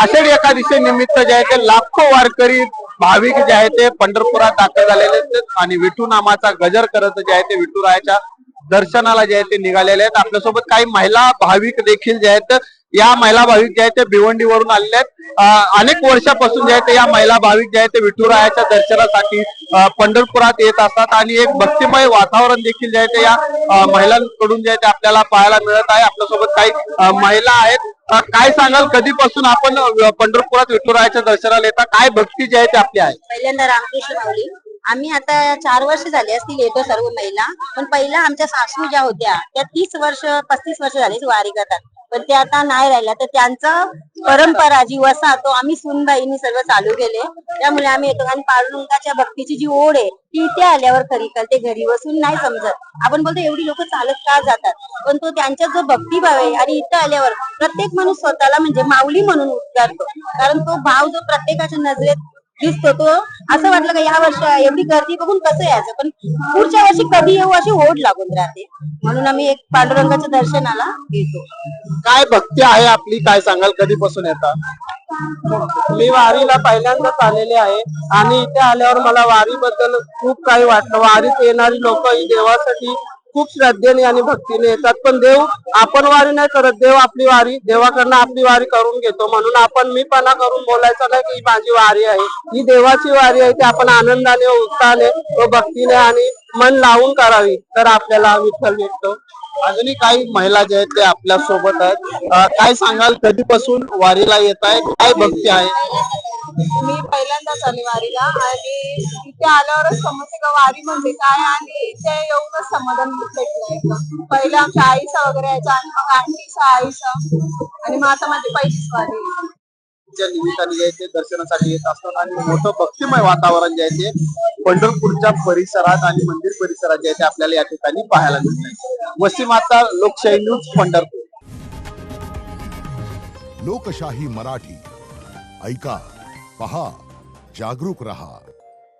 आषाढी एकादशी निमित्त जे आहे ते लाखो वारकरी भाविक जे आहे ते पंढरपुरात दाखल झालेले आहेत आणि विठू नामाचा गजर करत जे आहे ते विठुरायाच्या दर्शनाला जे आहे ते निघालेले आहेत। आपल्यासोबत काही महिला भाविक देखील जे आहेत या महिला भाविक जे आहेत ते भिवंडीवरून आलेले आहेत। अनेक वर्षापासून जे आहे ते या महिला भाविक जे आहेत ते विठुरायाच्या दर्शनासाठी पंढरपुरात येत असतात आणि एक भक्तिमय वातावरण देखील जे आहे ते या महिलांकडून जे आहे ते आपल्याला पाहायला मिळत आहे। आपल्यासोबत काही महिला आहेत। काय सांगाल, कधीपासून आपण पंढरपुरात विठुरायाच्या दर्शनाला येता, काय भक्ती जी आहे ती आपली आहे? पहिल्यांदा रामकृष्ण माऊली आम्ही आता 4 वर्ष झाले असतील येतो सर्व महिला, पण पहिला आमच्या सासू ज्या होत्या त्या 30 वर्ष 35 वर्ष झाली वारी करतात, पण ते आता नाही राहिल्या, तर त्यांचा परंपरा जी वसा तो आम्ही सुनबाईंनी सर्व चालू केले, त्यामुळे आम्ही येतो। आणि पांडुरंगाच्या भक्तीची जी ओढ आहे ती इथे आल्यावर खरी कळते, घरी बसून नाही समजत। आपण बोलतो एवढी लोक चालत का जातात, पण तो त्यांचा जो भक्तिभाव आहे आणि इथं आल्यावर प्रत्येक माणूस स्वतःला म्हणजे माऊली म्हणून उद्गारतो, कारण तो भाव जो प्रत्येकाच्या नजरेत दिसतो तो असं वाटलं का या वर्षी एवढी गर्दी बघून कसं यायचं, पण पुढच्या वर्षी कधी येऊ अशी ओढ लागून राहते, म्हणून आम्ही एक पांडुरंगाच्या दर्शनाला येतो। काय भक्ती आहे आपली, काय सांगाल, कधीपासून येता? मी वारीला पहिल्यांदाच आलेले आहे आणि इथे आल्यावर मला वारी बद्दल खूप काही वाटलं। वारीत येणारी लोक ही देवासाठी खूप श्रद्धेने आणि भक्तीने येतात, पण देव आपण वारी नाही करत, देव आपली वारी देवाकडनं आपली वारी करून घेतो। म्हणून आपण मीपणा करून बोलायचं नाही की ही माझी वारी आहे, ही देवाची वारी आहे, ती आपण आनंदाने उत्साहाने व भक्तीने आणि मन लावून करावी, तर आपल्याला विठ्ठल भेटतो। अजूनही काही महिला जे आहेत ते आपल्या सोबत आहेत। काय सांगाल, कधीपासून वारीला येत आहे, काय भक्ती आहे? मी पहिल्यांदाच आली वारीला आणि इथे आल्यावरच समजते का वारी म्हणजे काय, आणि इथे येऊनच समाधान भेटलं। पहिलं आमच्या आईचा वगैरे यायचा आणि मग आंटीचा आईचा, आणि मग आता माझी पहिलीच वारी। निमित्ताने जे आहे ते दर्शनासाठी येत असतात आणि मोठं भक्तिमय वातावरण जे आहे ते पंढरपूरच्या परिसरात आणि मंदिर परिसरात जे आहे ते आपल्याला या ठिकाणी पाहायला मिळते। वसीम आता, लोकशाही न्यूज, पंढरपूर। लोकशाही मराठी ऐका, पहा, जागरूक रहा।